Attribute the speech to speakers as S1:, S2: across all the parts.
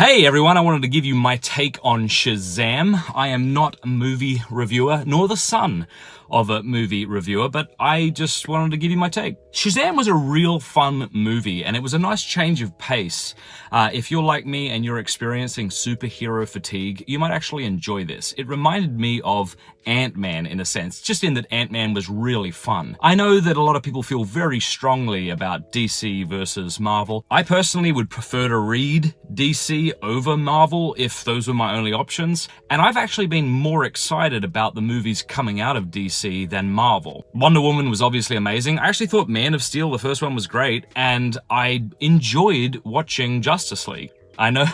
S1: Hey everyone, I wanted to give you my take on Shazam. I am not a movie reviewer, nor the son of a movie reviewer, but I just wanted to give you my take. Shazam was a real fun movie, and it was a nice change of pace. If you're like me and you're experiencing superhero fatigue, you might actually enjoy this. It reminded me of Ant-Man in a sense, just in that Ant-Man was really fun. I know that a lot of people feel very strongly about DC versus Marvel. I personally would prefer to read DC over Marvel if those were my only options, and I've actually been more excited about the movies coming out of DC than Marvel. Wonder Woman was obviously amazing. I actually thought Man of Steel, the first one, was great, and I enjoyed watching Justice League. I know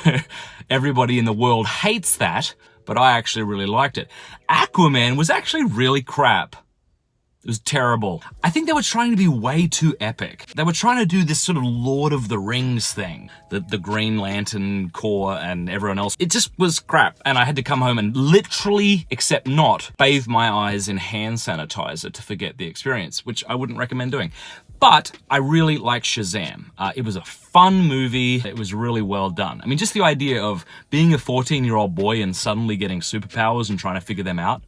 S1: everybody in the world hates that, but I actually really liked it. Aquaman was actually really crap. It was terrible. I think they were trying to be way too epic. They were trying to do this sort of Lord of the Rings thing. The Green Lantern Corps and everyone else. It just was crap. And I had to come home and literally, except not, bathe my eyes in hand sanitizer to forget the experience, which I wouldn't recommend doing. But I really like Shazam. It was a fun movie. It was really well done. I mean, just the idea of being a 14-year-old boy and suddenly getting superpowers and trying to figure them out,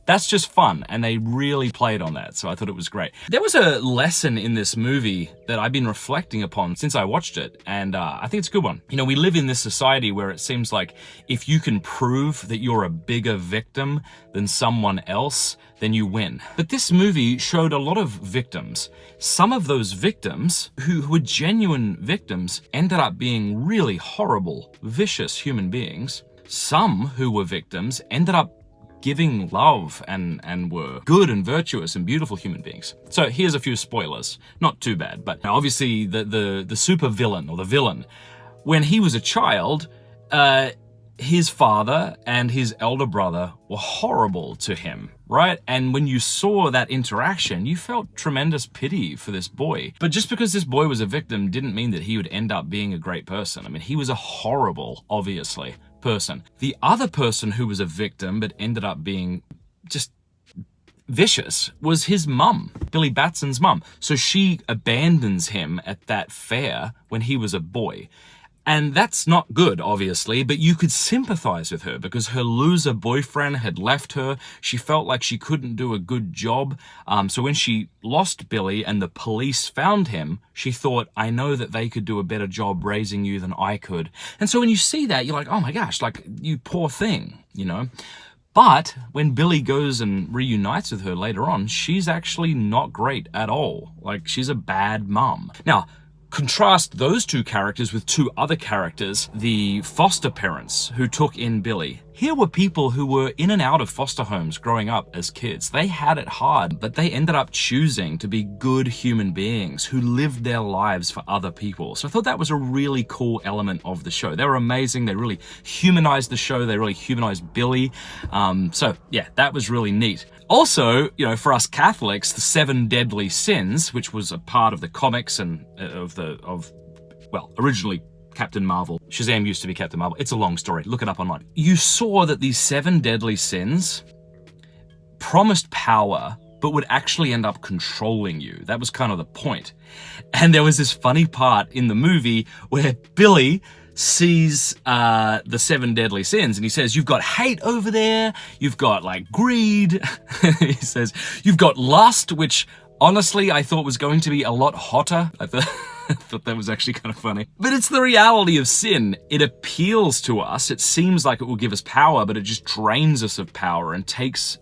S1: that's just fun, and they really played on that, so I thought it was great. There was a lesson in this movie that I've been reflecting upon since I watched it, and I think it's a good one. You know, we live in this society where it seems like if you can prove that you're a bigger victim than someone else, then you win. But this movie showed a lot of victims. Some of those victims, who were genuine victims, ended up being really horrible, vicious human beings. Some who were victims ended up giving love and were good and virtuous and beautiful human beings. So here's a few spoilers. Not too bad, but obviously the super villain, or the villain, when he was a child, his father and his elder brother were horrible to him, right? And when you saw that interaction, you felt tremendous pity for this boy. But just because this boy was a victim didn't mean that he would end up being a great person. I mean, he was a horrible, obviously, person. The other person who was a victim but ended up being just vicious was his mum, Billy Batson's mum. So she abandons him at that fair when he was a boy. And that's not good, obviously, but you could sympathize with her because her loser boyfriend had left her. She felt like she couldn't do a good job. So when she lost Billy and the police found him, she thought, I know that they could do a better job raising you than I could. And so when you see that, you're like, oh my gosh, like, you poor thing, you know? But when Billy goes and reunites with her later on, she's actually not great at all. Like, she's a bad mum. Now, contrast those two characters with two other characters, the foster parents who took in Billy. Here were people who were in and out of foster homes growing up as kids. They had it hard, but they ended up choosing to be good human beings who lived their lives for other people. So I thought that was a really cool element of the show. They were amazing. They really humanized the show. They really humanized Billy. So yeah, that was really neat. Also, you know, for us Catholics, the 7 deadly sins, which was a part of the comics and originally Captain Marvel. Shazam used to be Captain Marvel. It's a long story. Look it up online. You saw that these 7 deadly sins promised power, but would actually end up controlling you. That was kind of the point. And there was this funny part in the movie where Billy sees the 7 deadly sins and he says, you've got hate over there, you've got like greed, he says, you've got lust, which honestly I thought was going to be a lot hotter. I thought that was actually kind of funny. But it's the reality of sin. It appeals to us. It seems like it will give us power, but it just drains us of power and takes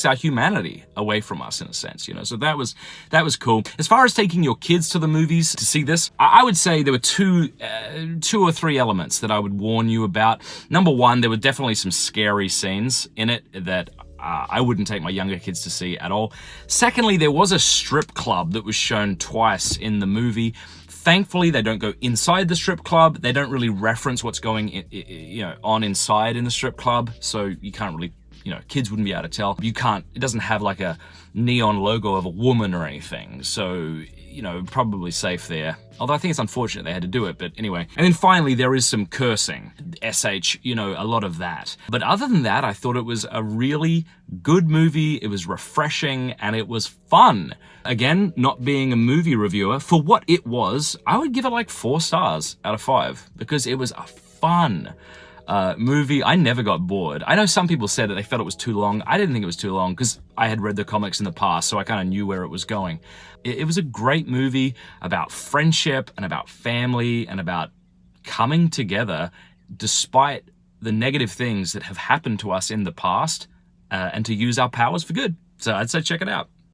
S1: our humanity away from us in a sense, you know. So that was cool. As far as taking your kids to the movies to see this, I would say there were two or three elements that I would warn you about. Number one, there were definitely some scary scenes in it that I wouldn't take my younger kids to see at all. Secondly, there was a strip club that was shown twice in the movie. Thankfully, they don't go inside the strip club. They don't really reference what's going on inside in the strip club, so you can't really, kids wouldn't be able to tell. It doesn't have like a neon logo of a woman or anything, so, probably safe there. Although I think it's unfortunate they had to do it, but anyway. And then finally, there is some cursing. SH, a lot of that. But other than that, I thought it was a really good movie. It was refreshing and it was fun. Again, not being a movie reviewer, for what it was, I would give it like 4 stars out of 5 because it was a fun movie. I never got bored. I know some people said that they felt it was too long. I didn't think it was too long because I had read the comics in the past, so I kind of knew where it was going. It was a great movie about friendship and about family and about coming together despite the negative things that have happened to us in the past, and to use our powers for good. So I'd say check it out.